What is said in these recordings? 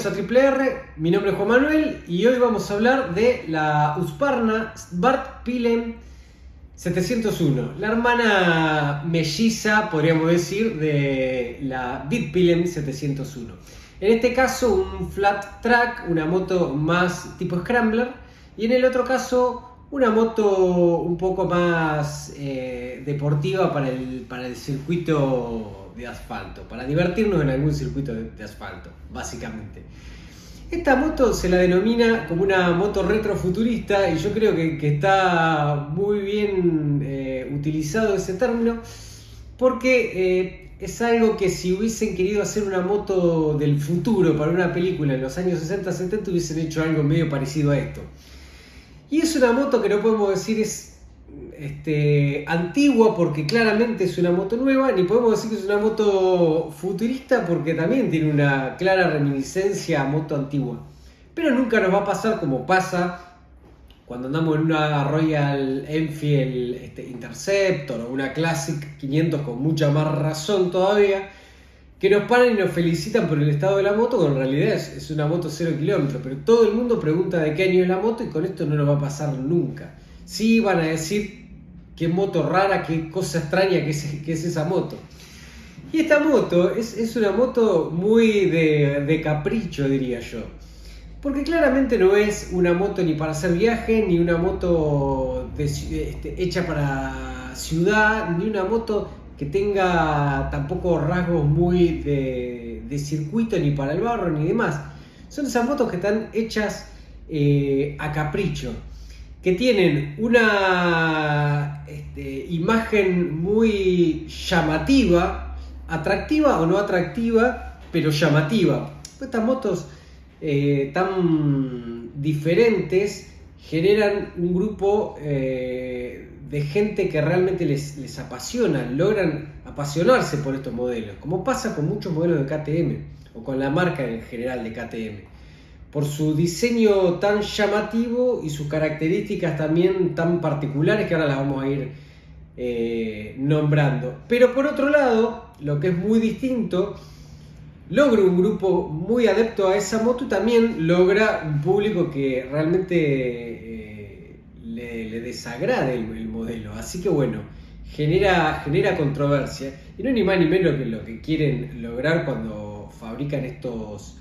a Triple R, mi nombre es Juan Manuel y hoy vamos a hablar de la Husqvarna Svartpilen 701, la hermana melliza, podríamos decir, de la Bitpilen 701. En este caso un flat track, una moto más tipo scrambler, y en el otro caso una moto un poco más deportiva para el circuito de asfalto, para divertirnos en algún circuito de asfalto, básicamente. Esta moto se la denomina como una moto retrofuturista y yo creo que está muy bien utilizado ese término porque es algo que si hubiesen querido hacer una moto del futuro para una película en los años 60-70 hubiesen hecho algo medio parecido a esto. Y es una moto que no podemos decir es antigua porque claramente es una moto nueva, ni podemos decir que es una moto futurista porque también tiene una clara reminiscencia a moto antigua. Pero nunca nos va a pasar como pasa cuando andamos en una Royal Enfield Interceptor o una Classic 500 con mucha más razón todavía, que nos paran y nos felicitan por el estado de la moto, cuando en realidad es una moto 0 kilómetros, pero todo el mundo pregunta de qué año es la moto y con esto no nos va a pasar nunca. Sí van a decir qué moto rara, qué cosa extraña que es esa moto. Y esta moto es una moto muy de capricho, diría yo. Porque claramente no es una moto ni para hacer viaje, ni una moto hecha para ciudad, ni una moto que tenga tampoco rasgos muy de circuito, ni para el barro, ni demás. Son esas motos que están hechas a capricho, que tienen una imagen muy llamativa, atractiva o no atractiva, pero llamativa. Estas motos tan diferentes generan un grupo de gente que realmente les apasiona, logran apasionarse por estos modelos, como pasa con muchos modelos de KTM o con la marca en general de KTM. Por su diseño tan llamativo y sus características también tan particulares que ahora las vamos a ir nombrando. Pero por otro lado, lo que es muy distinto, logra un grupo muy adepto a esa moto y también logra un público que realmente le desagrade el modelo. Así que bueno, genera controversia. Y no es ni más ni menos que lo que quieren lograr cuando fabrican estos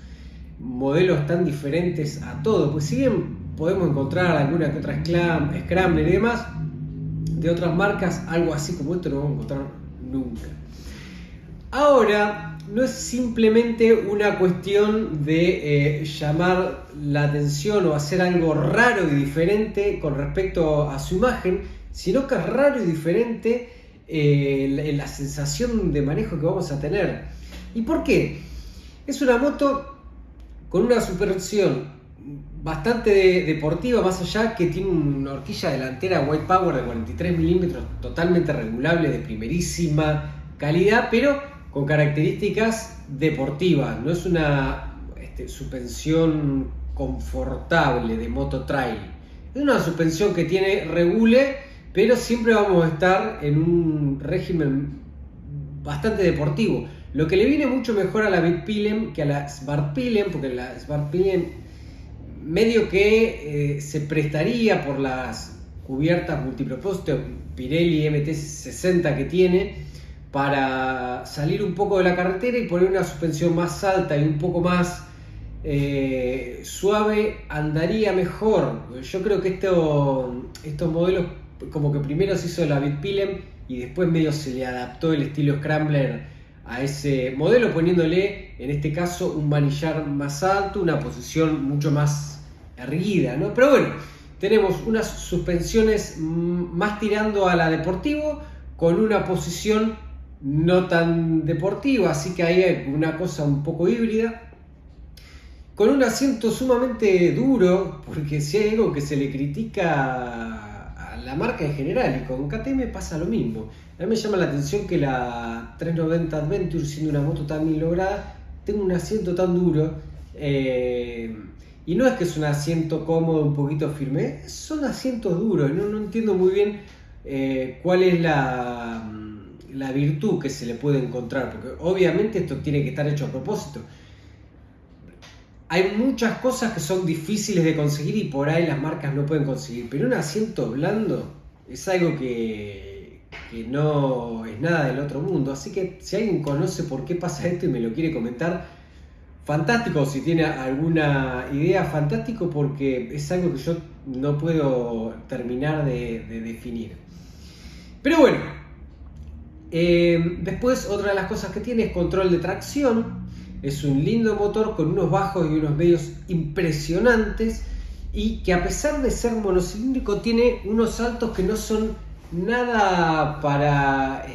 modelos tan diferentes a todos, pues si bien podemos encontrar alguna que otra Scrambler y demás de otras marcas, algo así como esto no vamos a encontrar nunca. Ahora, no es simplemente una cuestión de llamar la atención o hacer algo raro y diferente con respecto a su imagen, sino que es raro y diferente la sensación de manejo que vamos a tener. ¿Y por qué? Es una moto con una suspensión bastante deportiva, más allá que tiene una horquilla delantera White Power de 43 milímetros, totalmente regulable, de primerísima calidad, pero con características deportivas. No es una suspensión confortable de moto trail. Es una suspensión que tiene regule, pero siempre vamos a estar en un régimen bastante deportivo. Lo que le viene mucho mejor a la Bitpilen que a la Svartpilen, porque la Svartpilen medio que se prestaría por las cubiertas multipropósito Pirelli MT60 que tiene para salir un poco de la carretera y poner una suspensión más alta y un poco más suave, andaría mejor. Yo creo que estos modelos como que primero se hizo la Bitpilen y después medio se le adaptó el estilo Scrambler a ese modelo, poniéndole en este caso un manillar más alto, una posición mucho más erguida, ¿no? Pero bueno, tenemos unas suspensiones más tirando a la deportivo con una posición no tan deportiva, así que ahí hay una cosa un poco híbrida, con un asiento sumamente duro, porque si hay algo que se le critica a la marca en general, y con KTM pasa lo mismo. A mí me llama la atención que la 390 Adventure, siendo una moto tan bien lograda, tenga un asiento tan duro. Y no es que es un asiento cómodo, un poquito firme, son asientos duros. No entiendo muy bien cuál es la virtud que se le puede encontrar, porque obviamente esto tiene que estar hecho a propósito. hay muchas cosas que son difíciles de conseguir y por ahí las marcas no pueden conseguir, pero un asiento blando es algo que no es nada del otro mundo. Así que si alguien conoce por qué pasa esto y me lo quiere comentar, fantástico. Si tiene alguna idea, fantástico, porque es algo que yo no puedo terminar de definir. Pero bueno, después otra de las cosas que tiene es control de tracción. Es un lindo motor con unos bajos y unos medios impresionantes, y que a pesar de ser monocilíndrico tiene unos saltos que no son nada para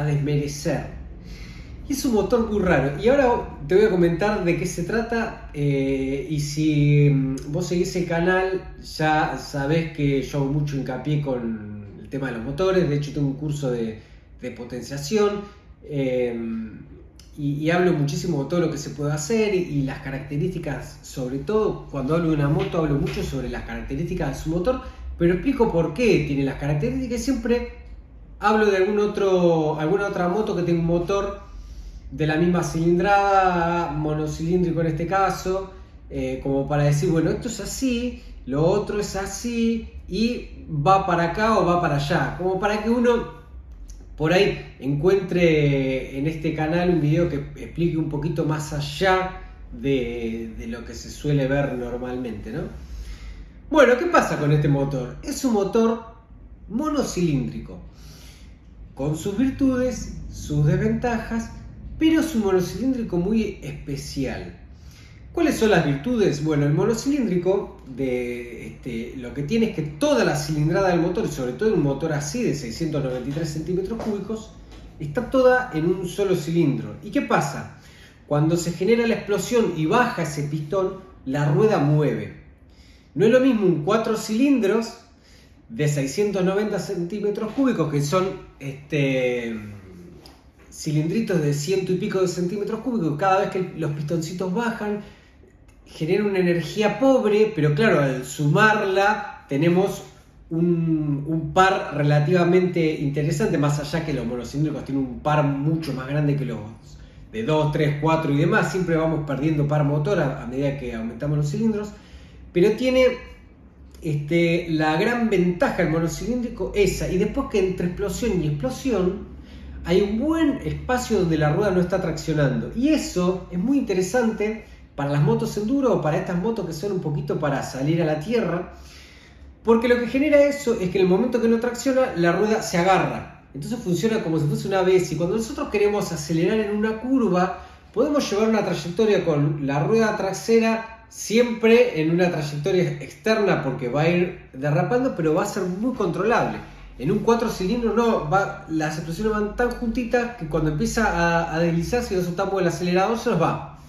desmerecer. Y es un motor muy raro. Y ahora te voy a comentar de qué se trata. Y si vos seguís el canal, ya sabés que yo hago mucho hincapié con el tema de los motores. De hecho, tengo un curso de potenciación. Y hablo muchísimo de todo lo que se puede hacer y las características. Sobre todo cuando hablo de una moto, hablo mucho sobre las características de su motor, pero explico por qué tiene las características. Siempre hablo de alguna otra moto que tenga un motor de la misma cilindrada, monocilíndrico en este caso, como para decir, bueno, esto es así, lo otro es así, y va para acá o va para allá, como para que uno por ahí encuentre en este canal un video que explique un poquito más allá de lo que se suele ver normalmente, ¿no? Bueno, ¿qué pasa con este motor? Es un motor monocilíndrico, con sus virtudes, sus desventajas, pero es un monocilíndrico muy especial. ¿Cuáles son las virtudes? Bueno, el monocilíndrico lo que tiene es que toda la cilindrada del motor, y sobre todo en un motor así de 693 centímetros cúbicos, está toda en un solo cilindro. ¿Y qué pasa? Cuando se genera la explosión y baja ese pistón, la rueda mueve. No es lo mismo un 4 cilindros de 690 centímetros cúbicos, que son cilindritos de ciento y pico de centímetros cúbicos. Cada vez que los pistoncitos bajan, genera una energía pobre, pero claro, al sumarla tenemos un par relativamente interesante, más allá que los monocilíndricos tienen un par mucho más grande que los de 2, 3, 4 y demás. Siempre vamos perdiendo par motor a medida que aumentamos los cilindros, pero tiene la gran ventaja del monocilíndrico esa, y después que entre explosión y explosión hay un buen espacio donde la rueda no está traccionando, y eso es muy interesante para las motos enduro o para estas motos que son un poquito para salir a la tierra, porque lo que genera eso es que en el momento que no tracciona, la rueda se agarra, entonces funciona como si fuese una ABS, y cuando nosotros queremos acelerar en una curva, podemos llevar una trayectoria con la rueda trasera siempre en una trayectoria externa, porque va a ir derrapando, pero va a ser muy controlable. En un 4 cilindros no, las explosiones van tan juntitas que cuando empieza a deslizarse y nosotros estamos en el acelerador, se nos va.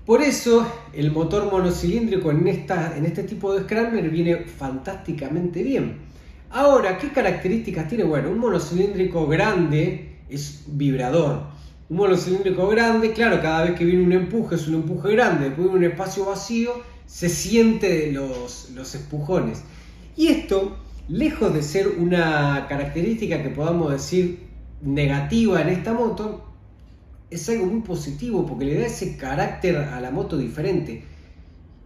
Por eso el motor monocilíndrico en este tipo de Scrambler viene fantásticamente bien. Ahora, ¿qué características tiene? Bueno, un monocilíndrico grande es vibrador. Un monocilíndrico grande, claro, cada vez que viene un empuje es un empuje grande, después de un espacio vacío se siente los empujones. Y esto, lejos de ser una característica que podamos decir negativa en esta moto, es algo muy positivo porque le da ese carácter a la moto diferente.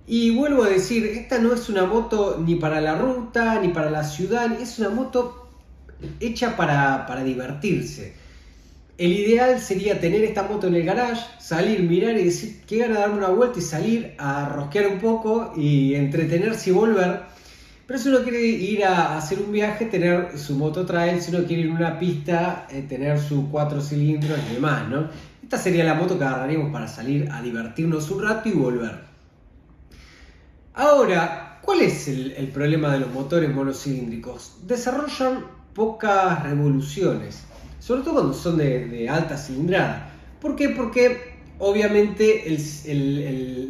Y vuelvo a decir, esta no es una moto ni para la ruta, ni para la ciudad, es una moto hecha para divertirse. El ideal sería tener esta moto en el garage, salir, mirar y decir, qué gana de darme una vuelta y salir a rosquear un poco y entretenerse y volver. Pero si uno quiere ir a hacer un viaje, tener su moto trail; si uno quiere ir a una pista, tener sus 4 cilindros y demás, ¿no? Esta sería la moto que agarraríamos para salir a divertirnos un rato y volver. Ahora, ¿cuál es el problema de los motores monocilíndricos? Desarrollan pocas revoluciones, sobre todo cuando son de alta cilindrada. ¿Por qué? Porque obviamente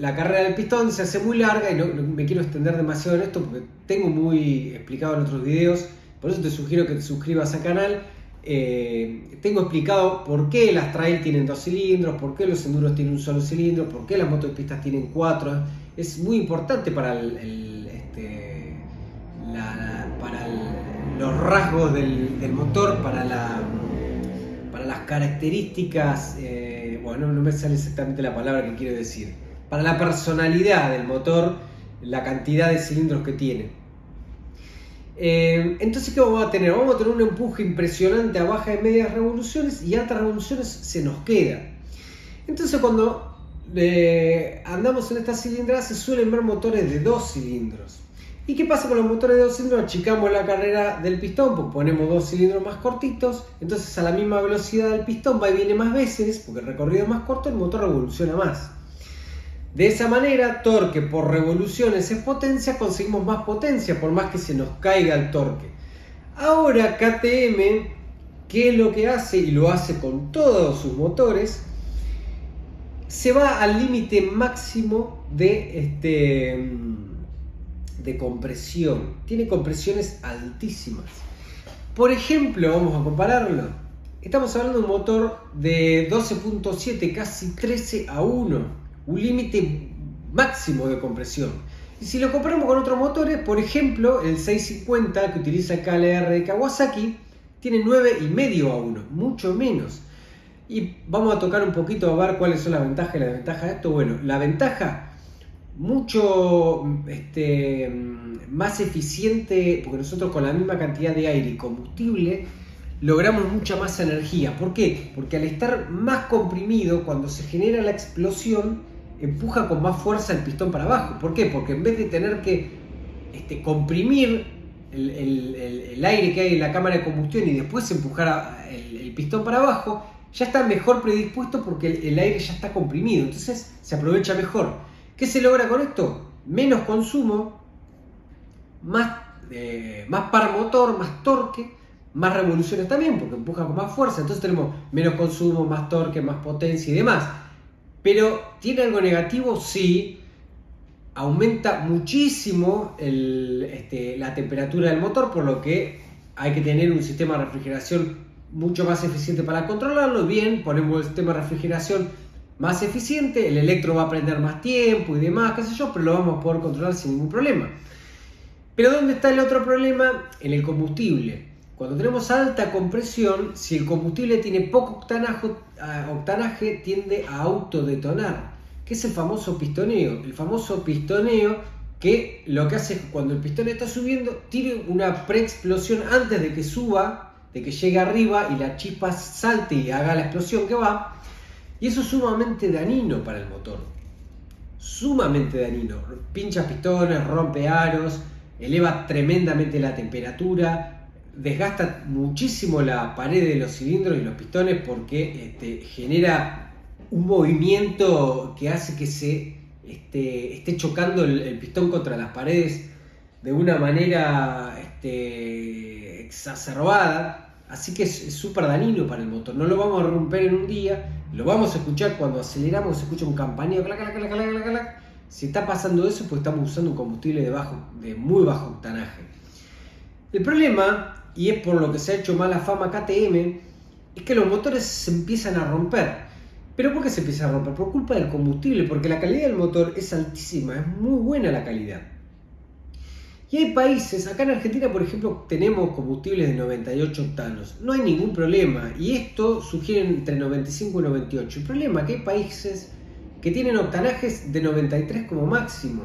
la carrera del pistón se hace muy larga, y no me quiero extender demasiado en esto porque tengo muy explicado en otros videos. Por eso te sugiero que te suscribas al canal. Tengo explicado por qué las trail tienen 2 cilindros, por qué los enduros tienen un solo cilindro, por qué las motos de pistas tienen 4. Es muy importante para los rasgos del motor, para las características bueno, no me sale exactamente la palabra que quiero decir, para la personalidad del motor, la cantidad de cilindros que tiene. Entonces, ¿qué vamos a tener? Vamos a tener un empuje impresionante a baja y medias revoluciones, y altas revoluciones se nos queda. Entonces, cuando andamos en estas cilindradas, se suelen ver motores de 2 cilindros. ¿Y qué pasa con los motores de 2 cilindros? Achicamos la carrera del pistón, pues ponemos 2 cilindros más cortitos, entonces a la misma velocidad del pistón va y viene más veces, porque el recorrido es más corto, el motor revoluciona más. De esa manera, torque por revoluciones es potencia, conseguimos más potencia, por más que se nos caiga el torque. Ahora KTM, ¿qué es lo que hace? Y lo hace con todos sus motores, se va al límite máximo de compresión. Tiene compresiones altísimas. Por ejemplo, vamos a compararlo. Estamos hablando de un motor de 12.7, casi 13:1, un límite máximo de compresión. Y si lo comparamos con otros motores, por ejemplo, el 650 que utiliza el KLR de Kawasaki, tiene 9,5:1, mucho menos. Y vamos a tocar un poquito a ver cuáles son las ventajas y las desventajas de esto. Bueno, la ventaja, mucho más eficiente, porque nosotros con la misma cantidad de aire y combustible logramos mucha más energía. ¿Por qué? Porque al estar más comprimido, cuando se genera la explosión, empuja con más fuerza el pistón para abajo. ¿Por qué? Porque en vez de tener que comprimir el aire que hay en la cámara de combustión y después empujar el pistón para abajo, ya está mejor predispuesto porque el aire ya está comprimido, entonces se aprovecha mejor. ¿Qué se logra con esto? Menos consumo, más par motor, más torque, más revoluciones también, porque empuja con más fuerza, entonces tenemos menos consumo, más torque, más potencia y demás. Pero ¿tiene algo negativo? Sí, aumenta muchísimo la temperatura del motor, por lo que hay que tener un sistema de refrigeración mucho más eficiente para controlarlo. Bien, ponemos el sistema de refrigeración más eficiente, el electro va a prender más tiempo y demás, qué sé yo, pero lo vamos a poder controlar sin ningún problema. Pero ¿dónde está el otro problema? En el combustible. Cuando tenemos alta compresión, si el combustible tiene poco octanaje, tiende a autodetonar. ¿Qué es el famoso pistoneo? El famoso pistoneo que lo que hace es que cuando el pistón está subiendo, tire una preexplosión antes de que suba, de que llegue arriba y la chispa salte y haga la explosión que va. Y eso es sumamente dañino para el motor. Sumamente dañino. Pincha pistones, rompe aros, eleva tremendamente la temperatura, desgasta muchísimo la pared de los cilindros y los pistones porque genera un movimiento que hace que se esté chocando el pistón contra las paredes de una manera exacerbada. Así que es súper dañino para el motor. No lo vamos a romper en un día, lo vamos a escuchar cuando aceleramos, se escucha un campaneo, clac, clac, clac, clac, clac, clac. Si está pasando eso, pues estamos usando un combustible de muy bajo octanaje. El problema, y es por lo que se ha hecho mala fama KTM, es que los motores se empiezan a romper. ¿Pero por qué se empiezan a romper? Por culpa del combustible, porque la calidad del motor es altísima, es muy buena la calidad. Y hay países, acá en Argentina por ejemplo tenemos combustibles de 98 octanos, no hay ningún problema, y esto sugiere entre 95 y 98. El problema es que hay países que tienen octanajes de 93 como máximo.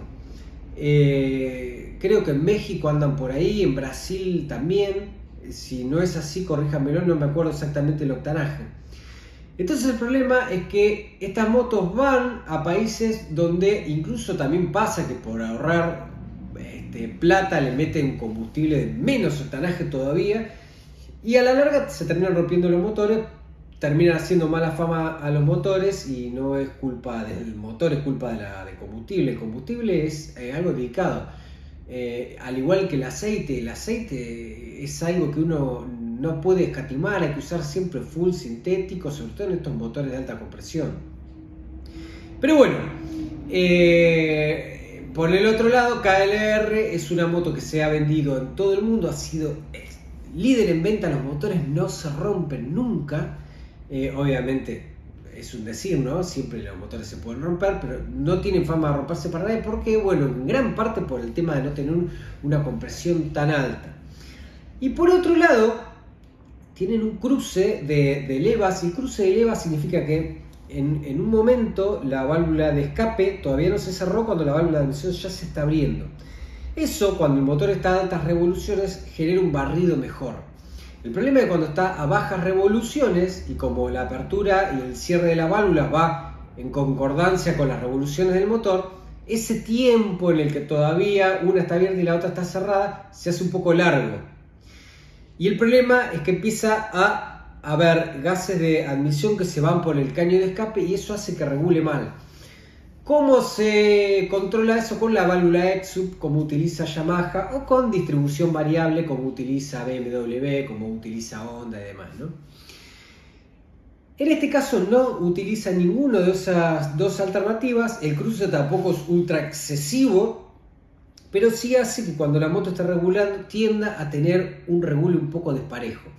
Creo que en México andan por ahí, en Brasil también, si no es así corríjanmelo, no me acuerdo exactamente el octanaje. Entonces el problema es que estas motos van a países donde incluso también pasa que por ahorrar plata le meten combustible de menos octanaje todavía, y a la larga se terminan rompiendo los motores, terminan haciendo mala fama a los motores, y no es culpa del motor, es culpa de combustible. El combustible es algo delicado, al igual que el aceite es algo que uno no puede escatimar, hay que usar siempre full sintético, sobre todo en estos motores de alta compresión. Pero bueno, por el otro lado, KLR es una moto que se ha vendido en todo el mundo, ha sido líder en venta, los motores no se rompen nunca. Obviamente es un decir, ¿no? Siempre los motores se pueden romper, pero no tienen fama de romperse para nadie porque, bueno, en gran parte por el tema de no tener una compresión tan alta. Y por otro lado, tienen un cruce de levas, y el cruce de levas significa que en un momento la válvula de escape todavía no se cerró cuando la válvula de admisión ya se está abriendo. Eso, cuando el motor está a altas revoluciones, genera un barrido mejor. El problema es que cuando está a bajas revoluciones, y como la apertura y el cierre de la válvula va en concordancia con las revoluciones del motor, ese tiempo en el que todavía una está abierta y la otra está cerrada se hace un poco largo. Y el problema es que empieza a haber gases de admisión que se van por el caño de escape y eso hace que regule mal. ¿Cómo se controla eso? Con la válvula X-Sub, como utiliza Yamaha, o con distribución variable, como utiliza BMW, como utiliza Honda y demás, ¿no? En este caso no utiliza ninguna de esas dos alternativas, el cruce tampoco es ultra excesivo, pero sí hace que cuando la moto está regulando tienda a tener un regule un poco desparejo.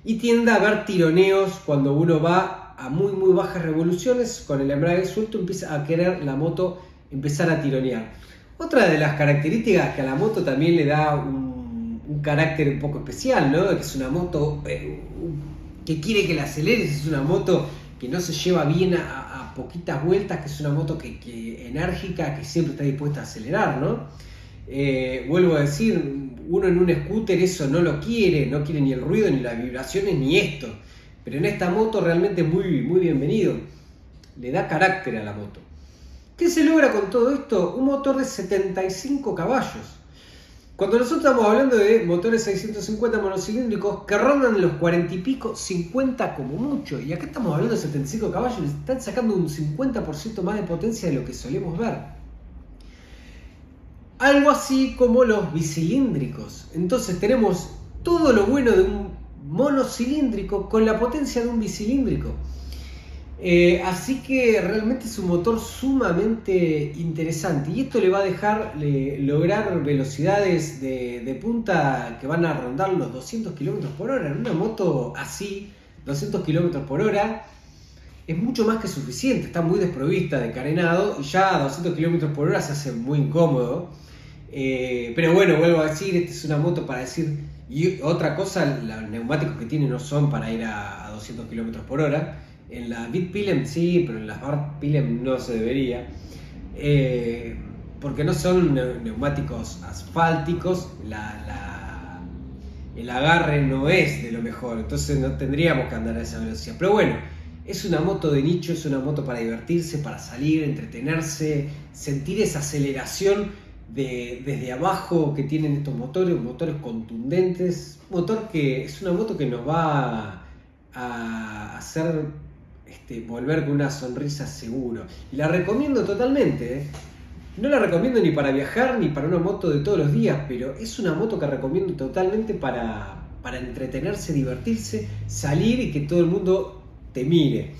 Y tiende a haber tironeos cuando uno va a muy bajas revoluciones, con el embrague suelto empieza a querer la moto empezar a tironear. Otra de las características que a la moto también le da un carácter un poco especial, ¿no? Que es una moto que quiere que la aceleres, es una moto que no se lleva bien a poquitas vueltas, que es una moto que enérgica, que siempre está dispuesta a acelerar, ¿no? Vuelvo a decir, uno en un scooter eso no lo quiere, no quiere ni el ruido, ni las vibraciones, ni esto. Pero en esta moto realmente es muy bienvenido. Le da carácter a la moto. ¿Qué se logra con todo esto? Un motor de 75 caballos. Cuando nosotros estamos hablando de motores 650 monocilíndricos que rondan los 40 y pico, 50 como mucho. Y acá estamos hablando de 75 caballos, le están sacando un 50% más de potencia de lo que solemos ver. Algo así como los bicilíndricos. Entonces tenemos todo lo bueno de un monocilíndrico con la potencia de un bicilíndrico. Así que realmente es un motor sumamente interesante y esto le va a dejar lograr velocidades de punta que van a rondar los 200 km por hora. En una moto así, 200 km por hora es mucho más que suficiente, está muy desprovista de carenado y ya a 200 km por hora se hace muy incómodo. Pero bueno, vuelvo a decir, esta es una moto para decir, y otra cosa, los neumáticos que tiene no son para ir a 200 km por hora. En la Big Pilem sí, pero en las Bar Pilem no se debería, porque no son neumáticos asfálticos, el agarre no es de lo mejor, entonces no tendríamos que andar a esa velocidad. Pero bueno, es una moto de nicho, es una moto para divertirse, para salir, entretenerse, sentir esa aceleración desde abajo que tienen estos motores contundentes, es una moto que nos va a hacer volver con una sonrisa seguro. Y la recomiendo totalmente, No la recomiendo ni para viajar ni para una moto de todos los días, pero es una moto que recomiendo totalmente para entretenerse, divertirse, salir y que todo el mundo te mire.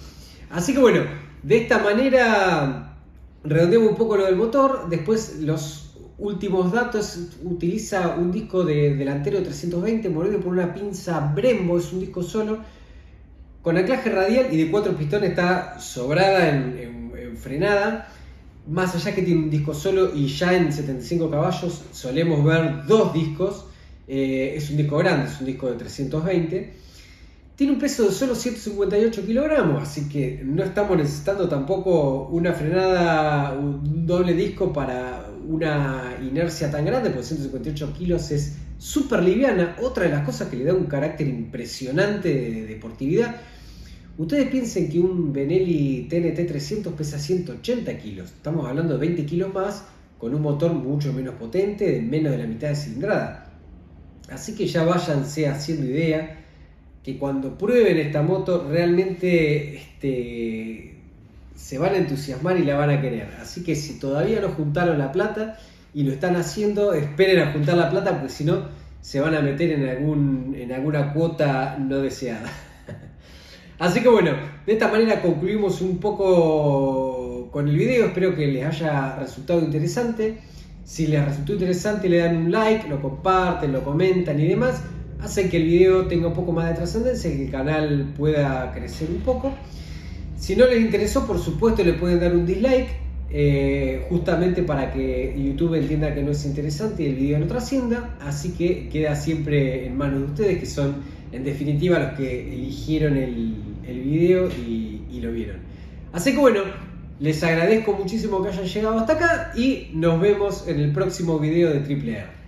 Así que bueno, de esta manera redondeamos un poco lo del motor. Después los últimos datos: utiliza un disco de delantero de 320 movido por una pinza Brembo, es un disco solo con anclaje radial y de 4 pistones, está sobrada en frenada. Más allá que tiene un disco solo y ya en 75 caballos solemos ver 2 discos, es un disco grande, es un disco de 320. Tiene un peso de solo 158 kilogramos, así que no estamos necesitando tampoco una frenada, un doble disco para una inercia tan grande, porque 158 kilos es súper liviana. Otra de las cosas que le da un carácter impresionante de deportividad. Ustedes piensen que un Benelli TNT 300 pesa 180 kilos, estamos hablando de 20 kilos más, con un motor mucho menos potente, de menos de la mitad de cilindrada. Así que ya váyanse haciendo idea que cuando prueben esta moto realmente se van a entusiasmar y la van a querer. Así que si todavía no juntaron la plata y lo están haciendo, esperen a juntar la plata, porque si no se van a meter en alguna cuota no deseada. Así que bueno, de esta manera concluimos un poco con el video. Espero que les haya resultado interesante. Si les resultó interesante, le dan un like, lo comparten, lo comentan y demás. Hacen que el video tenga un poco más de trascendencia y que el canal pueda crecer un poco. Si no les interesó, por supuesto le pueden dar un dislike, justamente para que YouTube entienda que no es interesante y el video no trascienda. Así que queda siempre en manos de ustedes, que son en definitiva los que eligieron el video y lo vieron. Así que bueno, les agradezco muchísimo que hayan llegado hasta acá y nos vemos en el próximo video de Triple R.